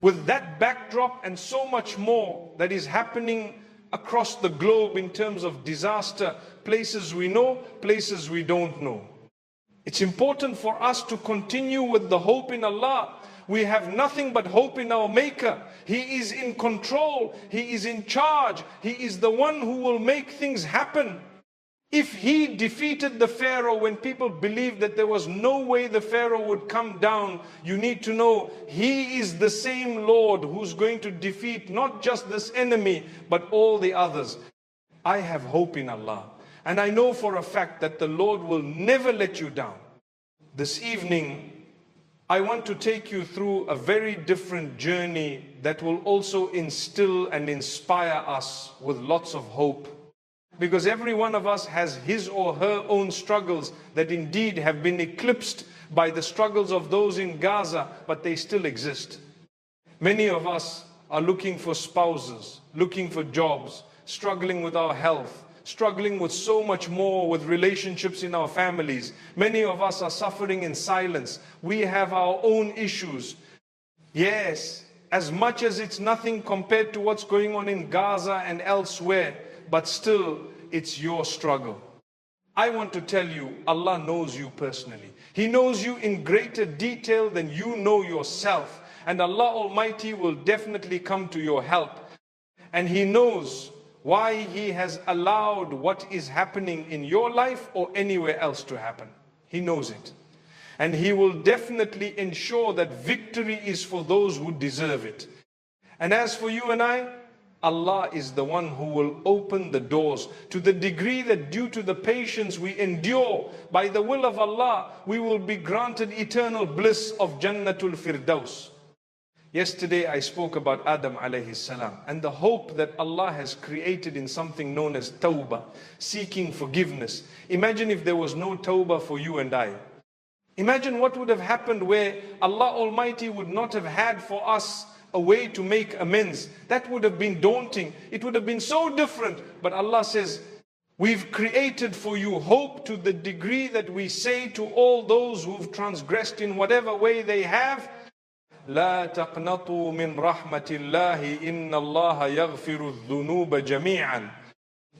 With that backdrop and so much more that is happening across the globe in terms of disaster, places we know, places we don't know. It's important for us to continue with the hope in Allah. We have nothing but hope in our Maker. He is in control. He is in charge. He is the one who will make things happen. If He defeated the Pharaoh when people believed that there was no way the Pharaoh would come down, you need to know He is the same Lord who's going to defeat not just this enemy, but all the others. I have hope in Allah. And I know for a fact that the Lord will never let you down. This evening, I want to take you through a very different journey that will also instill and inspire us with lots of hope. Because every one of us has his or her own struggles that indeed have been eclipsed by the struggles of those in Gaza, but they still exist. Many of us are looking for spouses, looking for jobs, struggling with our health, struggling with so much more with relationships in our families. Many of us are suffering in silence. We have our own issues. Yes, as much as it's nothing compared to what's going on in Gaza and elsewhere, but still, it's your struggle. I want to tell you, Allah knows you personally. He knows you in greater detail than you know yourself. And Allah Almighty will definitely come to your help. And He knows why He has allowed what is happening in your life or anywhere else to happen. He knows it. And He will definitely ensure that victory is for those who deserve it. And as for you and I, Allah is the one who will open the doors to the degree that due to the patience we endure, by the will of Allah, we will be granted eternal bliss of Jannatul Firdaus. Yesterday I spoke about Adam alayhi salam and the hope that Allah has created in something known as tawbah, seeking forgiveness. Imagine if there was no tawbah for you and I. Imagine what would have happened where Allah Almighty would not have had for us a way to make amends. That would have been daunting. It would have been so different. But Allah says, we've created for you hope to the degree that we say to all those who've transgressed in whatever way they have, لا تقنطوا من رحمة الله إن الله يغفر الذنوب جميعا.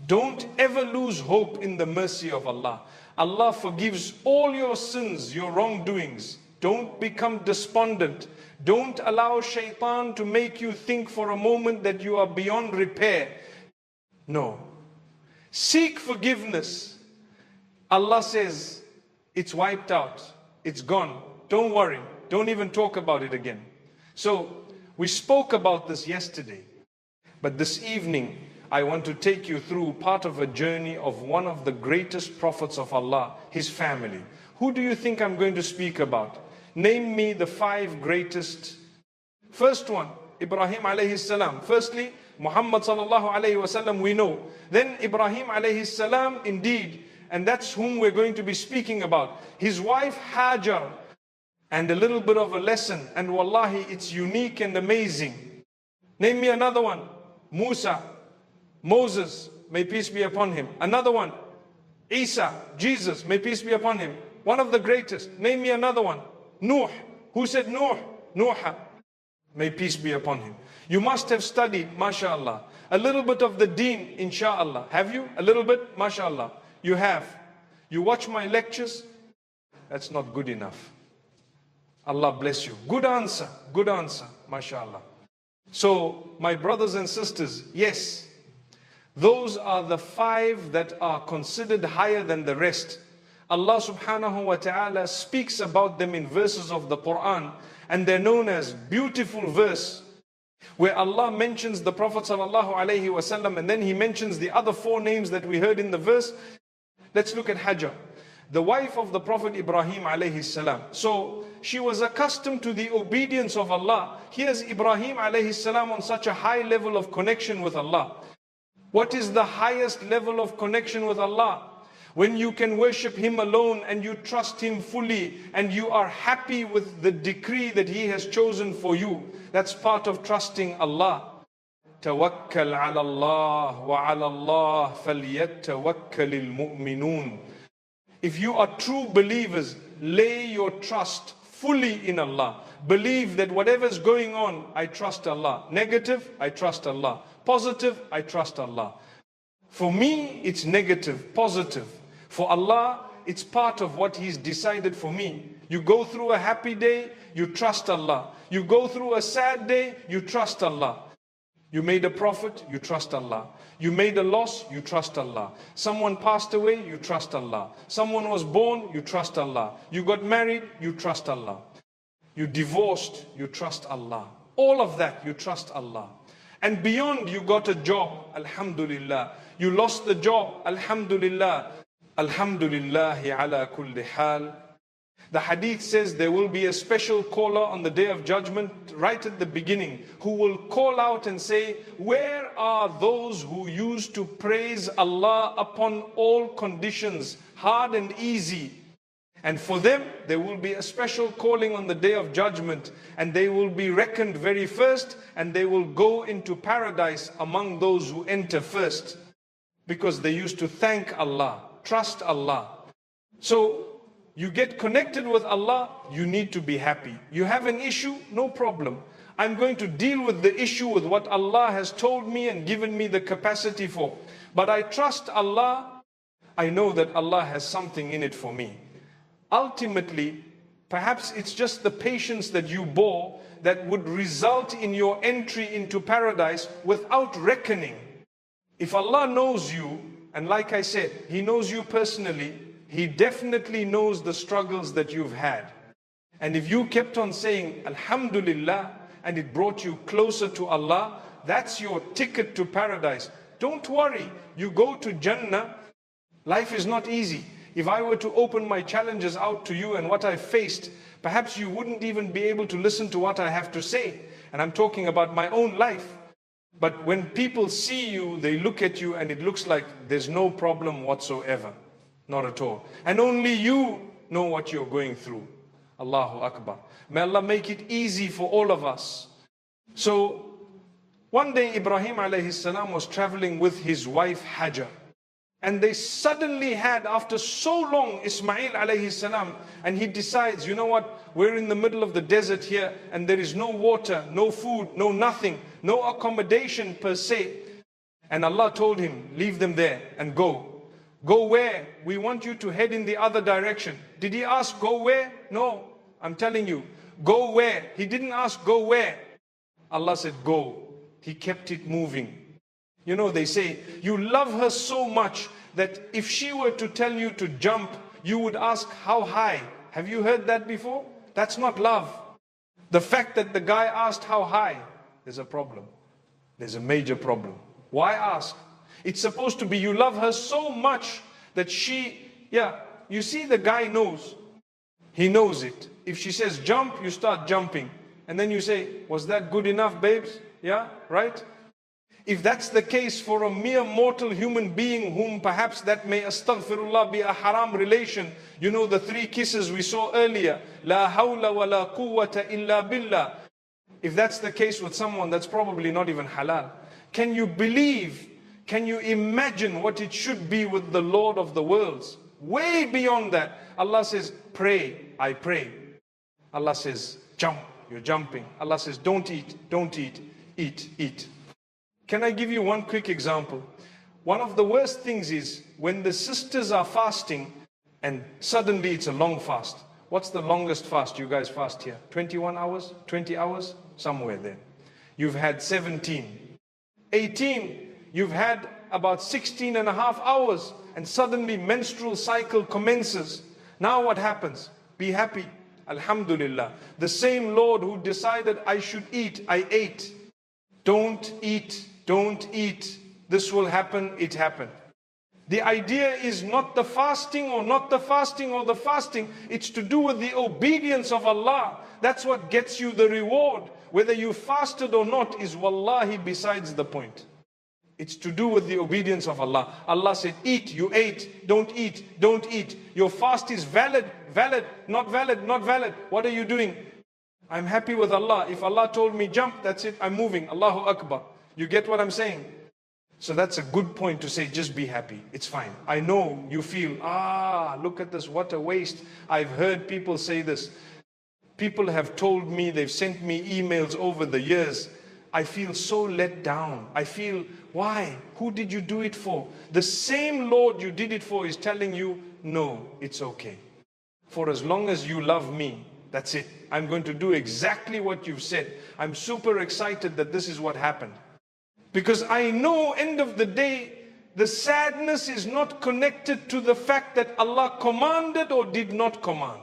Don't ever lose hope in the mercy of Allah. Allah forgives all your sins, your wrongdoings. Don't become despondent. Don't allow shaitan to make you think for a moment that you are beyond repair. No. Seek forgiveness. Allah says, it's wiped out. It's gone. Don't worry. Don't even talk about it again. So, we spoke about this yesterday. But this evening, I want to take you through part of a journey of one of the greatest prophets of Allah, his family. Who do you think I'm going to speak about? Name me the 5 greatest. First one, Ibrahim alayhi salam. Firstly, Muhammad sallallahu alayhi wasallam we know. Then Ibrahim alayhi salam indeed. And that's whom we're going to be speaking about. His wife Hajar. And a little bit of a lesson. And wallahi, it's unique and amazing. Name me another one. Musa. Moses, may peace be upon him. Another one. Isa, Jesus, may peace be upon him. One of the greatest. Name me another one. Nuh. Who said Nuh? Nuha. May peace be upon him. You must have studied, mashallah, a little bit of the deen, inshallah. Have you? A little bit? Mashallah. You have. You watch my lectures? That's not good enough. Allah bless you. Good answer. Good answer. Mashallah. So, my brothers and sisters, yes, those are the 5 that are considered higher than the rest. Allah subhanahu wa ta'ala speaks about them in verses of the Quran, and they're known as beautiful verse, where Allah mentions the Prophet sallallahu alaihi wasallam, and then He mentions the other 4 names that we heard in the verse. Let's look at Hajar, the wife of the Prophet Ibrahim alayhi salam. So she was accustomed to the obedience of Allah. Here's Ibrahim alayhi salam on such a high level of connection with Allah. What is the highest level of connection with Allah? When you can worship Him alone and you trust Him fully and you are happy with the decree that He has chosen for you. That's part of trusting Allah. Tawakkul ala Allah wa ala Allah falyatawakkalil mu'minun. If you are true believers, lay your trust fully in Allah. Believe that whatever's going on, I trust Allah. Negative, I trust Allah. Positive, I trust Allah. For me, it's negative. Positive. For Allah, it's part of what He's decided for me. You go through a happy day, you trust Allah. You go through a sad day, you trust Allah. You made a profit, you trust Allah. You made a loss, you trust Allah. Someone passed away, you trust Allah. Someone was born, you trust Allah. You got married, you trust Allah. You divorced, you trust Allah. All of that, you trust Allah. And beyond, you got a job, alhamdulillah. You lost the job, alhamdulillah. Alhamdulillahi ala kulli hal. The hadith says there will be a special caller on the day of judgment right at the beginning who will call out and say, where are those who used to praise Allah upon all conditions, hard and easy? And for them, there will be a special calling on the day of judgment, and they will be reckoned very first, and they will go into paradise among those who enter first, because they used to thank Allah, trust Allah. So you get connected with Allah, you need to be happy. You have an issue, no problem. I'm going to deal with the issue with what Allah has told me and given me the capacity for. But I trust Allah. I know that Allah has something in it for me. Ultimately, perhaps it's just the patience that you bore that would result in your entry into paradise without reckoning. If Allah knows you, and like I said, He knows you personally, He definitely knows the struggles that you've had. And if you kept on saying, Alhamdulillah, and it brought you closer to Allah, that's your ticket to paradise. Don't worry, you go to Jannah. Life is not easy. If I were to open my challenges out to you and what I faced, perhaps you wouldn't even be able to listen to what I have to say. And I'm talking about my own life. But when people see you, they look at you and it looks like there's no problem whatsoever. Not at all. And only you know what you're going through. Allahu Akbar. May Allah make it easy for all of us. So, one day Ibrahim alayhi salam was traveling with his wife Hajar. And they suddenly had, after so long, Ismail alayhi salam. And he decides, you know what? We're in the middle of the desert here. And there is no water, no food, no nothing. No accommodation per se. And Allah told him, leave them there and go. Go where? We want you to head in the other direction. Did he ask, go where? No. I'm telling you, go where? He didn't ask, go where? Allah said, go. He kept it moving. You know, they say, you love her so much that if she were to tell you to jump, you would ask, how high? Have you heard that before? That's not love. The fact that the guy asked how high, there's a problem. There's a major problem. Why ask? It's supposed to be you love her so much that you see the guy knows. He knows it. If she says jump, you start jumping. And then you say, was that good enough, babes? Yeah, right? If that's the case for a mere mortal human being whom perhaps that may, astaghfirullah, be a haram relation. You know the 3 kisses we saw earlier. La hawla wa la quwwata illa billah. If that's the case with someone, that's probably not even halal. Can you believe? Can you imagine what it should be with the Lord of the worlds? Way beyond that. Allah says, pray, I pray. Allah says, jump, you're jumping. Allah says, don't eat, eat. Can I give you one quick example? One of the worst things is when the sisters are fasting and suddenly it's a long fast. What's the longest fast you guys fast here? 21 hours? 20 hours? Somewhere there. You've had 17. 18. You've had about 16 and a half hours and suddenly menstrual cycle commences. Now what happens? Be happy. Alhamdulillah. The same Lord who decided I should eat, I ate. Don't eat. Don't eat. This will happen. It happened. The idea is not the fasting or not the fasting or the fasting. It's to do with the obedience of Allah. That's what gets you the reward. Whether you fasted or not is wallahi besides the point. It's to do with the obedience of Allah. Allah said, eat, you ate. Don't eat, don't eat. Your fast is valid, not valid, not valid. What are you doing? I'm happy with Allah. If Allah told me jump, that's it, I'm moving. Allahu Akbar. You get what I'm saying? So that's a good point to say, just be happy. It's fine. I know you feel, look at this, what a waste. I've heard people say this. People have told me, they've sent me emails over the years. I feel so let down. I feel, why? Who did you do it for? The same Lord you did it for is telling you, no, it's okay. For as long as you love me, that's it. I'm going to do exactly what you've said. I'm super excited that this is what happened. Because I know, end of the day, the sadness is not connected to the fact that Allah commanded or did not command.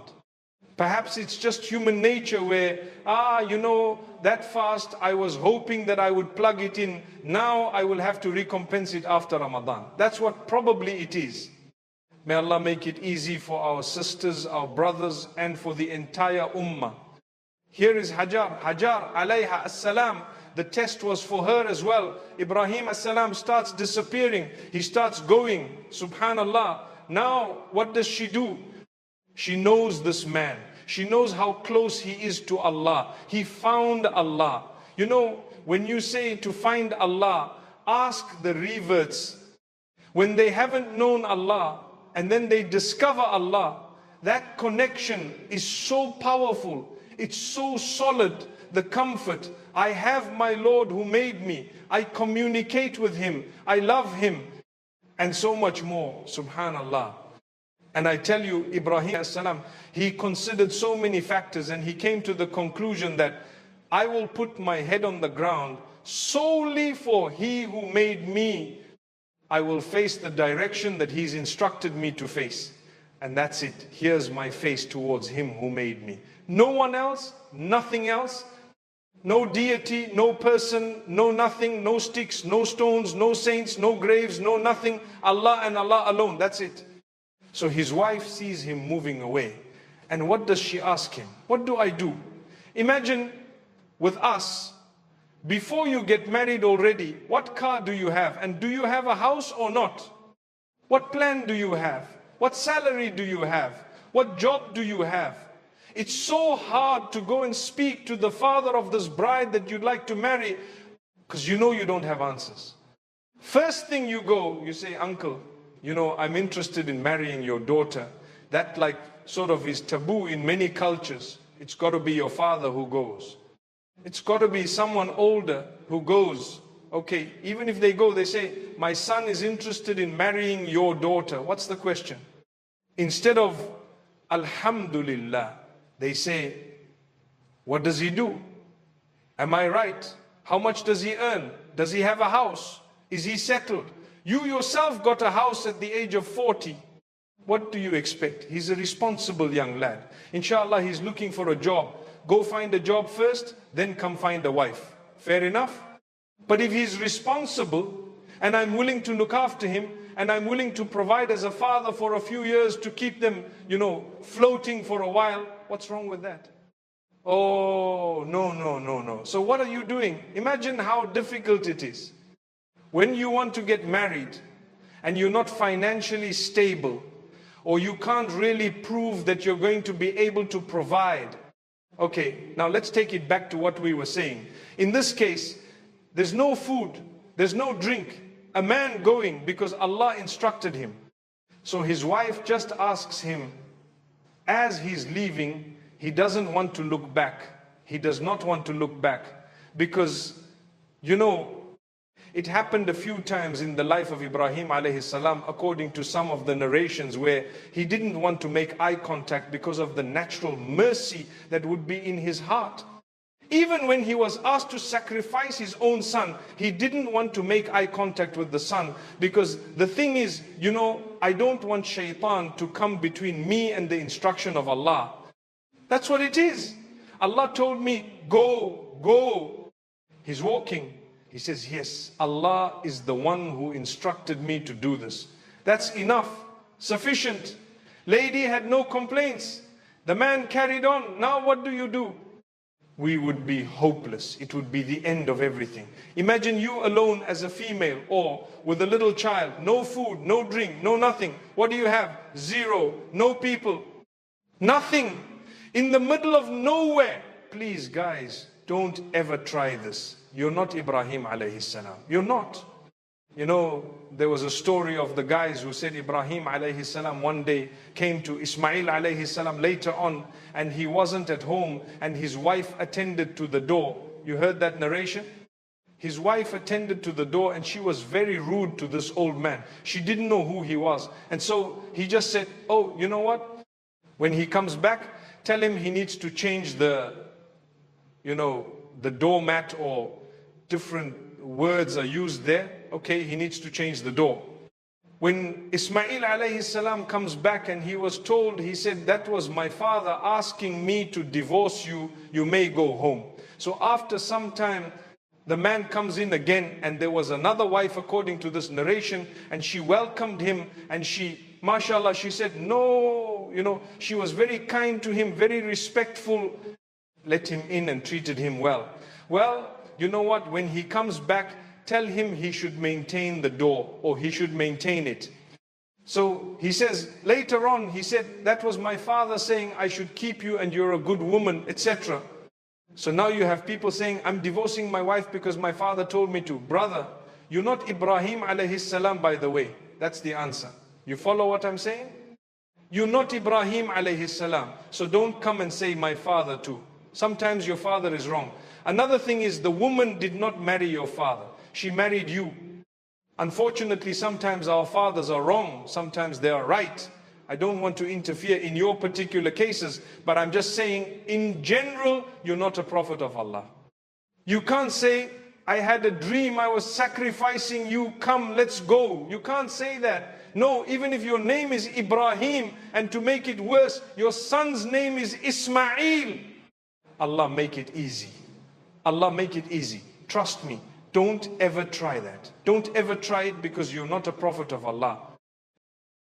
Perhaps it's just human nature where, that fast, I was hoping that I would plug it in. Now I will have to recompense it after Ramadan. That's what probably it is. May Allah make it easy for our sisters, our brothers, and for the entire ummah. Here is Hajar. Hajar alayha as-salam. The test was for her as well. Ibrahim as-salam starts disappearing. He starts going. Subhanallah. Now, what does she do? She knows this man. She knows how close he is to Allah. He found Allah. You know, when you say to find Allah, ask the reverts. When they haven't known Allah and then they discover Allah, that connection is so powerful. It's so solid, the comfort. I have my Lord who made me. I communicate with Him. I love Him. And so much more. Subhanallah. And I tell you, Ibrahim as-salam, he considered so many factors and he came to the conclusion that I will put my head on the ground solely for He who made me. I will face the direction that He's instructed me to face. And that's it. Here's my face towards Him who made me. No one else, nothing else. No deity, no person, no nothing, no sticks, no stones, no saints, no graves, no nothing. Allah and Allah alone. That's it. So his wife sees him moving away. And what does she ask him? What do I do? Imagine with us, before you get married already, what car do you have? And do you have a house or not? What plan do you have? What salary do you have? What job do you have? It's so hard to go and speak to the father of this bride that you'd like to marry because you know you don't have answers. First thing you go, you say, uncle, I'm interested in marrying your daughter. That sort of is taboo in many cultures. It's got to be your father who goes. It's got to be someone older who goes. Okay, even if they go, they say, my son is interested in marrying your daughter. What's the question? Instead of Alhamdulillah, they say, what does he do? Am I right? How much does he earn? Does he have a house? Is he settled? You yourself got a house at the age of 40. What do you expect? He's a responsible young lad. Inshallah, he's looking for a job. Go find a job first, then come find a wife. Fair enough? But if he's responsible, and I'm willing to look after him, and I'm willing to provide as a father for a few years to keep them, floating for a while, what's wrong with that? Oh, no. So what are you doing? Imagine how difficult it is. When you want to get married and you're not financially stable, or you can't really prove that you're going to be able to provide. Okay, now let's take it back to what we were saying. In this case, there's no food, there's no drink. A man going because Allah instructed him. So his wife just asks him, as he's leaving, he doesn't want to look back. He does not want to look back because, it happened a few times in the life of Ibrahim alayhi salam, according to some of the narrations, where he didn't want to make eye contact because of the natural mercy that would be in his heart. Even when he was asked to sacrifice his own son, he didn't want to make eye contact with the son, because the thing is, I don't want shaitan to come between me and the instruction of Allah. That's what it is. Allah told me, go. He's walking. He says, yes, Allah is the one who instructed me to do this. That's enough, sufficient. Lady had no complaints. The man carried on. Now what do? We would be hopeless. It would be the end of everything. Imagine you alone as a female or with a little child. No food, no drink, no nothing. What do you have? Zero. No people. Nothing. In the middle of nowhere. Please, guys, don't ever try this. You're not Ibrahim alayhi salam. You're not. You know, there was a story of the guys who said Ibrahim alayhi salam one day came to Ismail alayhi salam later on, and he wasn't at home, and his wife attended to the door. You heard that narration? His wife attended to the door, and she was very rude to this old man. She didn't know who he was. And so he just said, oh, you know what? When he comes back, tell him he needs to change the doormat, or different words are used there. Okay, he needs to change the door. When Ismail alayhi salam comes back and he was told, he said, that was my father asking me to divorce you, you may go home. So after some time, the man comes in again, and there was another wife according to this narration, and she welcomed him, and she, mashallah, she said, no, she was very kind to him, very respectful, let him in and treated him well. Well, you know what, when he comes back, tell him he should maintain the door, or he should maintain it. So he says, later on, he said, that was my father saying I should keep you and you're a good woman, etc. So now you have people saying, I'm divorcing my wife because my father told me to. Brother, you're not Ibrahim alayhi salam, by the way. That's the answer. You follow what I'm saying? You're not Ibrahim alayhi salam. So don't come and say my father too. Sometimes your father is wrong. Another thing is, the woman did not marry your father. She married you. Unfortunately, sometimes our fathers are wrong. Sometimes they are right. I don't want to interfere in your particular cases, but I'm just saying, in general, you're not a prophet of Allah. You can't say, I had a dream, I was sacrificing you, come, let's go. You can't say that. No, even if your name is Ibrahim, and to make it worse, your son's name is Ismail. Allah make it easy. Allah make it easy. Trust me. Don't ever try that. Don't ever try it, because you're not a prophet of Allah.